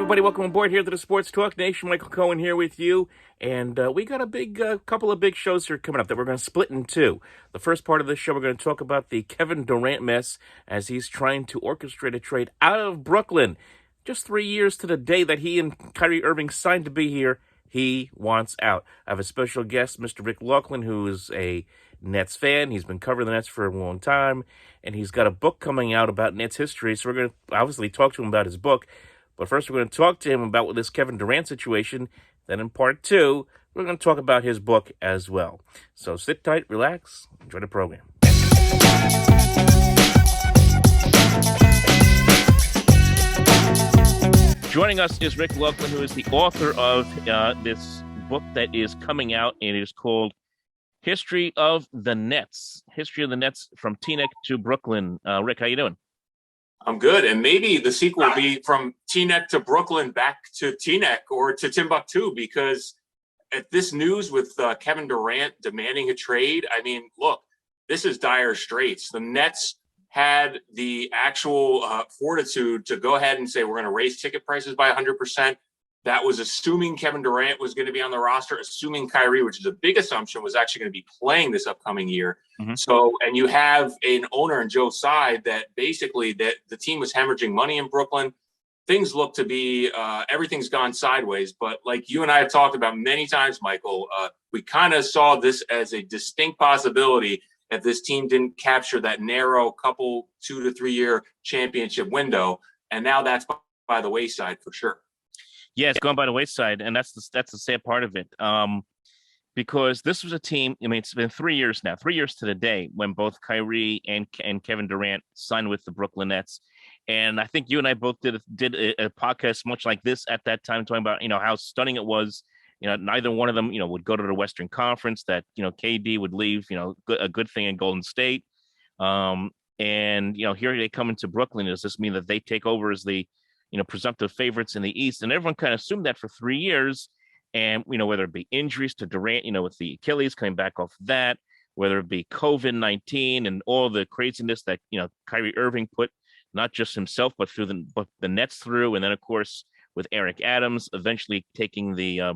everybody. Welcome aboard here to the Sports Talk Nation. Michael Cohen here with you. And we got a big couple of big shows here coming up that we're going to split in two. The first part of this show, we're going to talk about the Kevin Durant mess as he's trying to orchestrate a trade out of Brooklyn. Just 3 years to the day that he and Kyrie Irving signed to be here, he wants out. I have a special guest, Mr. Rick Laughland, who is a Nets fan. He's been covering the Nets for a long time, and he's got a book coming out about Nets history. So we're going to obviously talk to him about his book. But first, we're going to talk to him about this Kevin Durant situation. Then in part two, we're going to talk about his book as well. So sit tight, relax, enjoy the program. Joining us is Rick Laughland, who is the author of this book that is coming out, and it is called History of the Nets. History of the Nets from Teaneck to Brooklyn. Rick, how you doing? I'm good. And maybe the sequel will be from Teaneck to Brooklyn back to Teaneck or to Timbuktu, because at this news with Kevin Durant demanding a trade, I mean, look, this is dire straits. The Nets had the actual fortitude to go ahead and say, we're going to raise ticket prices by 100%. That was assuming Kevin Durant was going to be on the roster, assuming Kyrie, which is a big assumption, was actually going to be playing this upcoming year. Mm-hmm. So, and you have an owner in Joe Tsai that basically that the team was hemorrhaging money in Brooklyn. Things look to be, everything's gone sideways. But like you and I have talked about many times, Michael, we kind of saw this as a distinct possibility if this team didn't capture that narrow couple 2 to 3 year championship window. And now that's by the wayside for sure. Yeah, it's gone by the wayside, and that's the sad part of it. Because this was a team. I mean, it's been 3 years now, 3 years to the day when both Kyrie and Kevin Durant signed with the Brooklyn Nets. And I think you and I both did a podcast much like this at that time, talking about how stunning it was. Neither one of them would go to the Western Conference. That KD would leave. A good thing in Golden State. And here they come into Brooklyn. Does this mean that they take over as the presumptive favorites in the East? And everyone kind of assumed that for 3 years. And, whether it be injuries to Durant, with the Achilles coming back off that, whether it be COVID-19 and all the craziness that, Kyrie Irving put not just himself, but the Nets through. And then, of course, with Eric Adams eventually taking the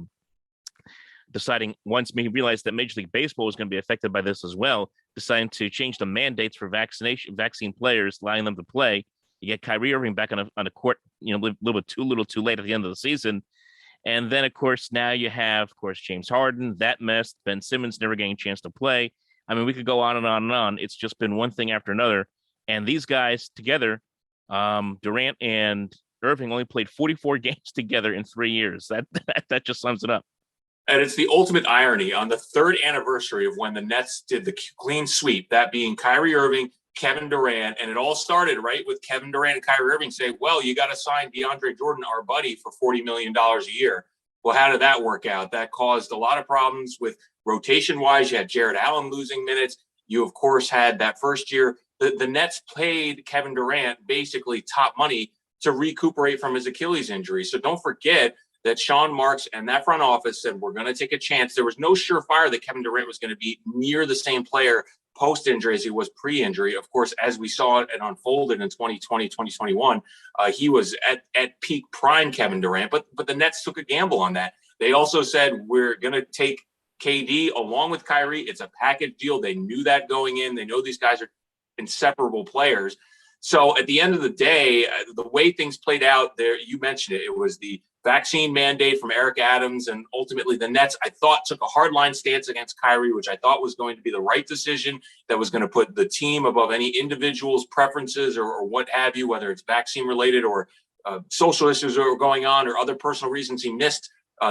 deciding once he realized that Major League Baseball was going to be affected by this as well, deciding to change the mandates for vaccine players, allowing them to play. You get Kyrie Irving back on a court, a little too late at the end of the season. And then, of course, now you have, of course, James Harden, that mess, Ben Simmons never getting a chance to play. I mean, we could go on and on and on. It's just been one thing after another. And these guys together, Durant and Irving only played 44 games together in 3 years. That just sums it up. And it's the ultimate irony on the third anniversary of when the Nets did the clean sweep, that being Kyrie Irving, Kevin Durant, and it all started right with Kevin Durant and Kyrie Irving say, well, you got to sign DeAndre Jordan, our buddy, for $40 million a year. Well, how did that work out? That caused a lot of problems with rotation-wise. You had Jared Allen losing minutes. You, of course, had that first year. The Nets paid Kevin Durant basically top money to recuperate from his Achilles injury. So don't forget that Sean Marks and that front office said, we're going to take a chance. There was no surefire that Kevin Durant was going to be near the same player post-injury as he was pre-injury. Of course, as we saw it and unfolded in 2020, 2021, he was at peak prime Kevin Durant, but the Nets took a gamble on that. They also said, we're going to take KD along with Kyrie. It's a package deal. They knew that going in. They know these guys are inseparable players. So at the end of the day, the way things played out there, you mentioned it, it was the vaccine mandate from Eric Adams, and ultimately the Nets, I thought, took a hardline stance against Kyrie, which I thought was going to be the right decision, that was going to put the team above any individual's preferences or what have you, whether it's vaccine related or social issues that were going on or other personal reasons he missed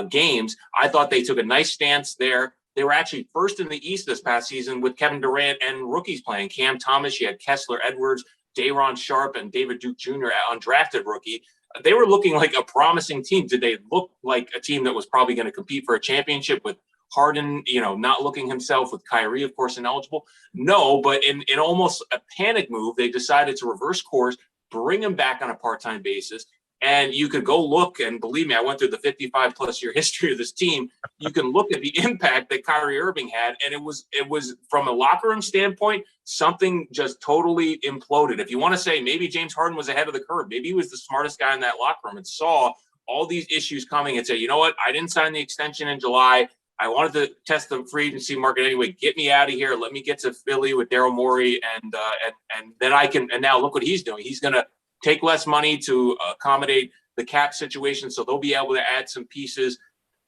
games. I thought they took a nice stance there. They were actually first in the East this past season with Kevin Durant and rookies playing. Cam Thomas, you had Kessler Edwards, Day'Ron Sharpe, and David Duke Jr., undrafted rookie. They were looking like a promising team. Did they look like a team that was probably going to compete for a championship with Harden, not looking himself, with Kyrie, of course, ineligible? No, but in almost a panic move, they decided to reverse course, bring him back on a part-time basis. And you could go look, and believe me, I went through the 55-plus-year history of this team. You can look at the impact that Kyrie Irving had, and it was from a locker room standpoint, something just totally imploded. If you want to say maybe James Harden was ahead of the curve, maybe he was the smartest guy in that locker room and saw all these issues coming and say, you know what, I didn't sign the extension in July. I wanted to test the free agency market anyway. Get me out of here. Let me get to Philly with Daryl Morey, and then I can. And now look what he's doing. He's going to take less money to accommodate the cap situation, so they'll be able to add some pieces.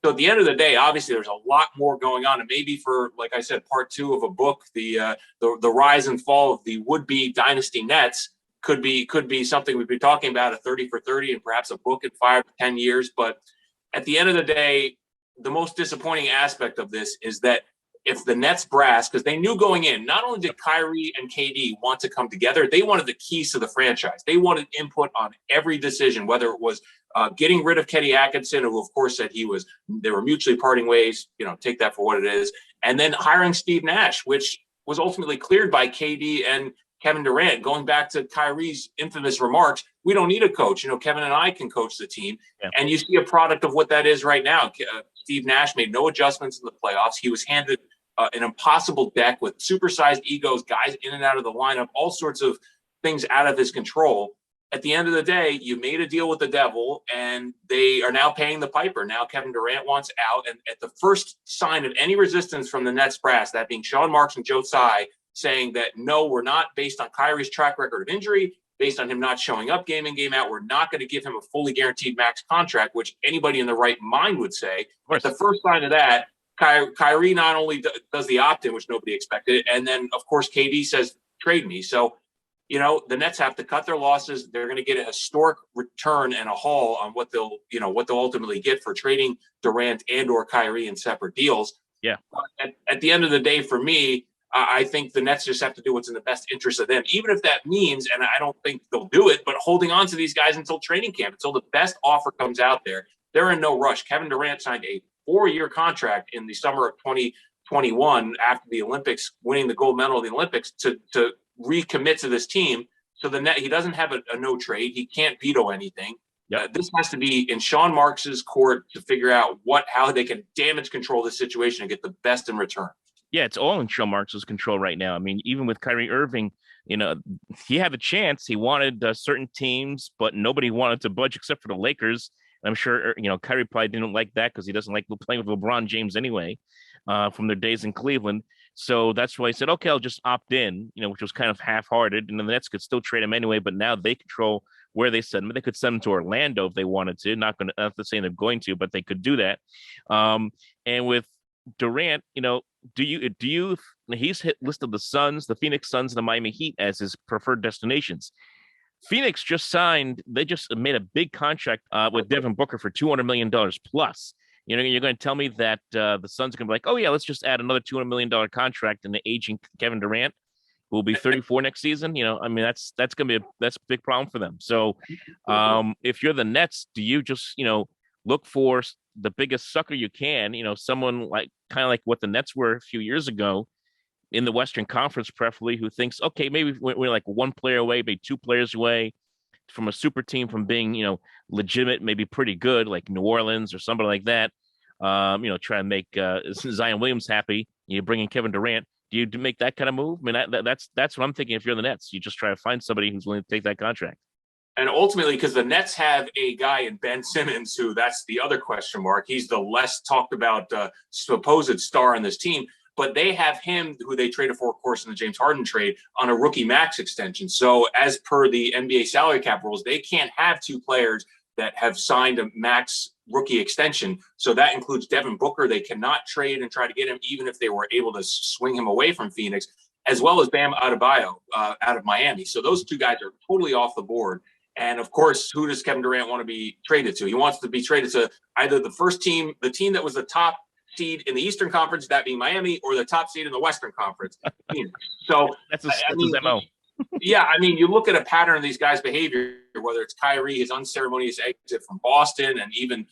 So at the end of the day, obviously, there's a lot more going on, and maybe for, like I said, part 2 of a book, the rise and fall of the would-be dynasty Nets could be something we'd be talking about, a 30 for 30, and perhaps a book in 5 to 10 years. But at the end of the day, the most disappointing aspect of this is that if the Nets brass, because they knew going in, not only did Kyrie and KD want to come together, they wanted the keys to the franchise. They wanted input on every decision, whether it was getting rid of Kenny Atkinson, who of course said they were mutually parting ways, take that for what it is, and then hiring Steve Nash, which was ultimately cleared by KD and Kevin Durant. Going back to Kyrie's infamous remarks, we don't need a coach. Kevin and I can coach the team. Yeah. And you see a product of what that is right now. Steve Nash made no adjustments in the playoffs. He was handed an impossible deck with supersized egos, guys in and out of the lineup, all sorts of things out of his control. At the end of the day, you made a deal with the devil, and they are now paying the piper. Now Kevin Durant wants out, and at the first sign of any resistance from the Nets brass, that being Sean Marks and Joe Tsai, saying that, no, we're not, based on Kyrie's track record of injury, based on him not showing up game in, game out, we're not going to give him a fully guaranteed max contract, which anybody in the right mind would say. At the first sign of that, Kyrie not only does the opt-in, which nobody expected, and then, of course, KD says, trade me. So, the Nets have to cut their losses. They're going to get a historic return and a haul on what they'll ultimately get for trading Durant and or Kyrie in separate deals. Yeah. At the end of the day, for me, I think the Nets just have to do what's in the best interest of them, even if that means, and I don't think they'll do it, but holding on to these guys until training camp, until the best offer comes out there. They're in no rush. Kevin Durant signed a 4-year contract in the summer of 2021 after the Olympics, winning the gold medal of the Olympics, to recommit to this team. So he doesn't have a no trade. He can't veto anything. Yep. This has to be in Sean Marks's court to figure out how they can damage control this situation and get the best in return. Yeah, it's all in Sean Marks' control right now. I mean, even with Kyrie Irving, he had a chance. He wanted certain teams, but nobody wanted to budge except for the Lakers. I'm sure, Kyrie probably didn't like that because he doesn't like playing with LeBron James anyway, from their days in Cleveland. So that's why he said, okay, I'll just opt in, which was kind of half-hearted. And then the Nets could still trade him anyway, but now they control where they send him. They could send him to Orlando if they wanted to. Not saying they're going to, but they could do that. And with Durant, do you he's listed the Suns, the Phoenix Suns, and the Miami Heat as his preferred destinations. Phoenix just made a big contract with Devin Booker for $200 million plus. You're going to tell me that the Suns are going to be like, oh yeah, let's just add another $200 million contract in the aging Kevin Durant, who will be 34 next season. I mean, that's going to be that's a big problem for them. So if you're the Nets, do you just, look for the biggest sucker you can, someone kind of like what the Nets were a few years ago in the Western Conference, preferably, who thinks, okay, maybe we're like one player away, maybe 2 players away from a super team, from being, legitimate, maybe pretty good, like New Orleans or somebody like that. Try and make Zion Williams happy. You bring in Kevin Durant. Do you make that kind of move? I mean, that's what I'm thinking. If you're the Nets, you just try to find somebody who's willing to take that contract. And ultimately, because the Nets have a guy in Ben Simmons, who that's the other question mark. He's the less talked about supposed star on this team, but they have him, who they traded for, of course, in the James Harden trade, on a rookie max extension. So as per the NBA salary cap rules, they can't have 2 players that have signed a max rookie extension. So that includes Devin Booker. They cannot trade and try to get him, even if they were able to swing him away from Phoenix, as well as Bam Adebayo out of Miami. So those 2 guys are totally off the board. And of course, who does Kevin Durant want to be traded to? He wants to be traded to either the team that was the top seed in the Eastern Conference, that being Miami, or the top seed in the Western Conference. So that's his MO. Yeah, I mean, you look at a pattern of these guys' behavior, whether it's Kyrie, his unceremonious exit from Boston, and even,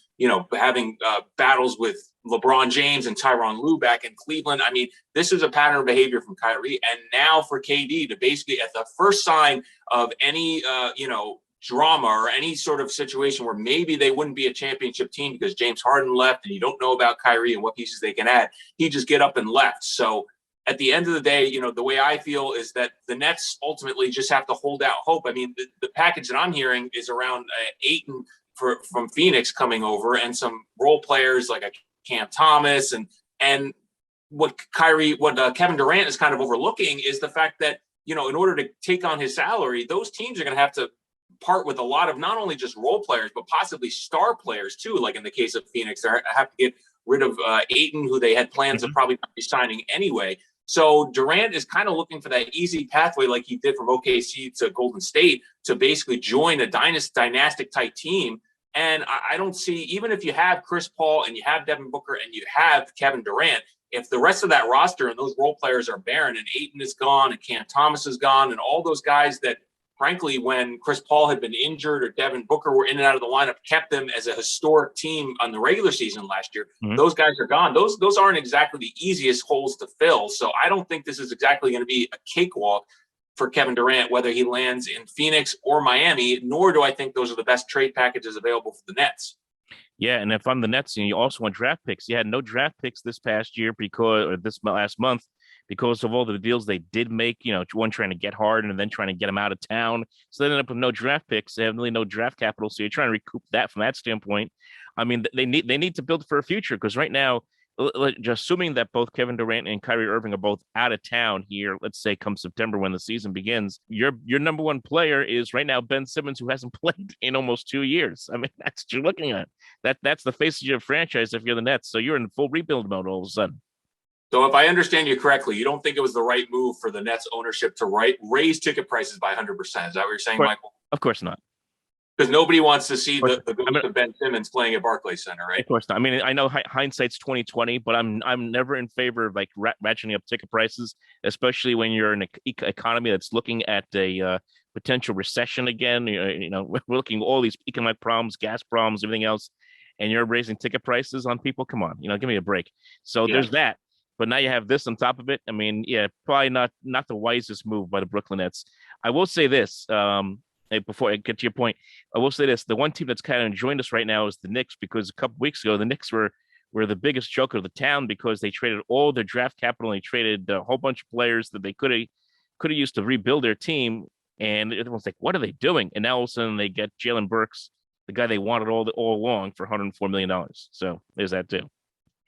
having battles with LeBron James and Tyronn Lue back in Cleveland. I mean, this is a pattern of behavior from Kyrie. And now for KD to basically, at the first sign of any, drama or any sort of situation where maybe they wouldn't be a championship team because James Harden left and you don't know about Kyrie and what pieces they can add, he just get up and left. So at the end of the day, the way I feel is that the Nets ultimately just have to hold out hope. I mean, the package that I'm hearing is around 8 from Phoenix coming over, and some role players like a Cam Thomas, and what Kevin Durant is kind of overlooking is the fact that, in order to take on his salary, those teams are going to have to part with a lot of not only just role players, but possibly star players too. Like in the case of Phoenix, they have to get rid of Ayton, who they had plans of probably not be signing anyway. So Durant is kind of looking for that easy pathway, like he did from OKC to Golden State, to basically join a dynastic type team. And I don't see, even if you have Chris Paul and you have Devin Booker and you have Kevin Durant, if the rest of that roster and those role players are barren, and Ayton is gone and Cam Thomas is gone, and all those guys that, frankly, when Chris Paul had been injured or Devin Booker were in and out of the lineup, kept them as a historic team on the regular season last year. Those guys are gone. Those aren't exactly the easiest holes to fill. So I don't think this is exactly going to be a cakewalk for Kevin Durant, whether he lands in Phoenix or Miami, nor do I think those are the best trade packages available for the Nets. Yeah, and if I'm the Nets, and you also want draft picks, you had no draft picks this past year this last month, because of all the deals they did make, one trying to get Harden and then trying to get him out of town. So they ended up with no draft picks. They have really no draft capital. So you're trying to recoup that from that standpoint. I mean, they need to build for a future, because right now, just assuming that both Kevin Durant and Kyrie Irving are both out of town here, let's say come September when the season begins, your number one player is right now Ben Simmons, who hasn't played in almost 2 years. I mean, that's what you're looking at. That's the face of your franchise if you're the Nets. So you're in full rebuild mode all of a sudden. So if I understand you correctly, you don't think it was the right move for the Nets ownership to raise ticket prices by 100%. Is that what you're saying, Michael? Of course not. Because nobody wants to see the ghost of Ben Simmons playing at Barclays Center, right? Of course not. I mean, I know hindsight's 2020, but I'm never in favor of like ratcheting up ticket prices, especially when you're in an economy that's looking at a potential recession again. We're looking at all these economic problems, gas problems, everything else, and you're raising ticket prices on people. Come on, give me a break. So there's that. But now you have this on top of it. I mean, yeah, probably not the wisest move by the Brooklyn Nets. I will say this. Before I get to your point, I will say this: the one team that's kind of enjoying this right now is the Knicks, because a couple weeks ago the Knicks were the biggest joke of the town, because they traded all their draft capital and they traded a whole bunch of players that they could have used to rebuild their team, and everyone's like, "What are they doing?" And now all of a sudden they get Jalen Burks, the guy they wanted all along, for $104 million. So there's that too.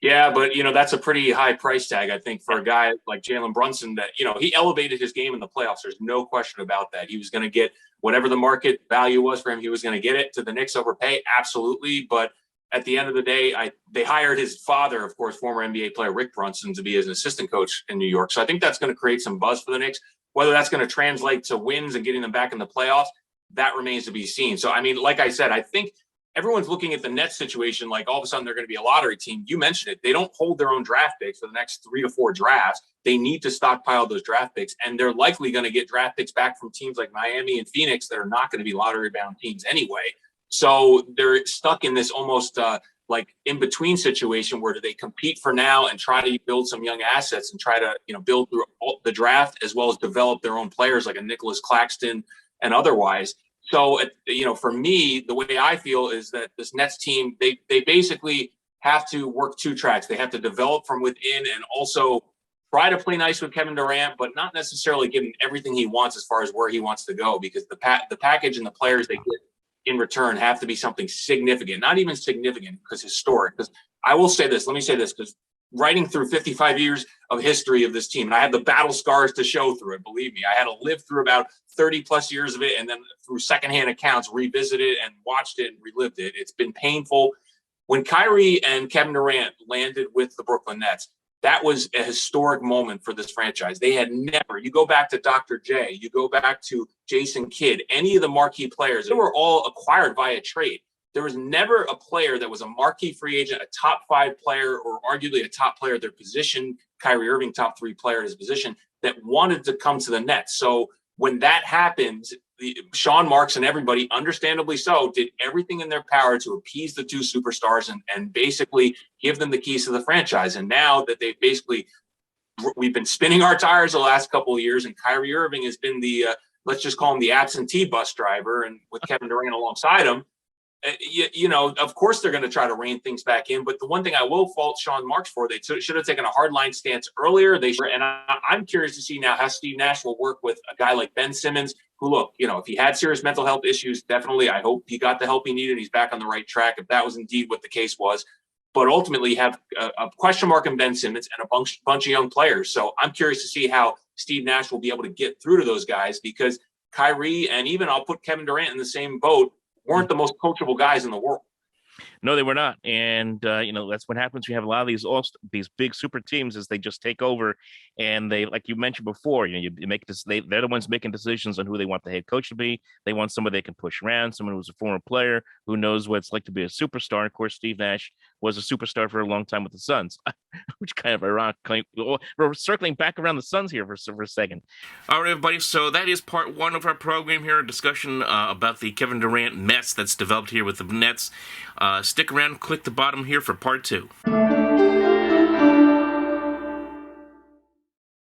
Yeah, but that's a pretty high price tag, I think, for a guy like Jalen Brunson. That he elevated his game in the playoffs. There's no question about that. He was going to get whatever the market value was for him. He was going to get it. To the Knicks overpay, absolutely. But at the end of the day, they hired his father, of course, former NBA player Rick Brunson, to be his assistant coach in New York. So I think that's going to create some buzz for the Knicks. Whether that's going to translate to wins and getting them back in the playoffs, that remains to be seen. So I mean, like I said, I think everyone's looking at the Nets situation like all of a sudden they're going to be a lottery team. You mentioned it. They don't hold their own draft picks for the next 3 to 4 drafts. They need to stockpile those draft picks, and they're likely going to get draft picks back from teams like Miami and Phoenix that are not going to be lottery-bound teams anyway. So they're stuck in this almost like in-between situation where do they compete for now and try to build some young assets and try to build through the draft as well as develop their own players like a Nicholas Claxton and otherwise. So, for me, the way I feel is that this Nets team, they basically have to work 2 tracks. They have to develop from within and also try to play nice with Kevin Durant, but not necessarily give him everything he wants as far as where he wants to go, because the package and the players they get in return have to be something significant, not even significant, because historic. Because I will say this, let me say this, because writing through 55 years of history of this team, and I have the battle scars to show through it. Believe me, I had to live through about 30 plus years of it, and then through secondhand accounts, revisited it and watched it and relived it. It's been painful. When Kyrie and Kevin Durant landed with the Brooklyn Nets, that was a historic moment for this franchise. They had never, you go back to Dr. J, you go back to Jason Kidd, any of the marquee players, they were all acquired via trade. There was never a player that was a marquee free agent, a top 5 player, or arguably a top player at their position, Kyrie Irving, top 3 player at his position, that wanted to come to the Nets. So when that happened, Sean Marks and everybody, understandably so, did everything in their power to appease the 2 superstars and basically give them the keys to the franchise. And now that we've been spinning our tires the last couple of years, and Kyrie Irving has been the, let's just call him the absentee bus driver, and with Kevin Durant alongside him, of course they're going to try to rein things back in. But the one thing I will fault Sean Marks for, they should have taken a hardline stance earlier. I'm curious to see now how Steve Nash will work with a guy like Ben Simmons who, look, if he had serious mental health issues, definitely, I hope he got the help he needed and he's back on the right track, if that was indeed what the case was. But ultimately, have a question mark in Ben Simmons and a bunch of young players. So I'm curious to see how Steve Nash will be able to get through to those guys, because Kyrie, and even I'll put Kevin Durant in the same boat, weren't the most coachable guys in the world. No, they were not, and that's what happens. We have a lot of these big super teams as they just take over, and they, like you mentioned before, you make this. They're the ones making decisions on who they want the head coach to be. They want somebody they can push around, someone who's a former player who knows what it's like to be a superstar. Of course, Steve Nash was a superstar for a long time with the Suns, which kind of ironic. We're circling back around the Suns here for a second. All right, everybody. So that is part one of our program here, a discussion about the Kevin Durant mess that's developed here with the Nets. Stick around, click the bottom here for part two.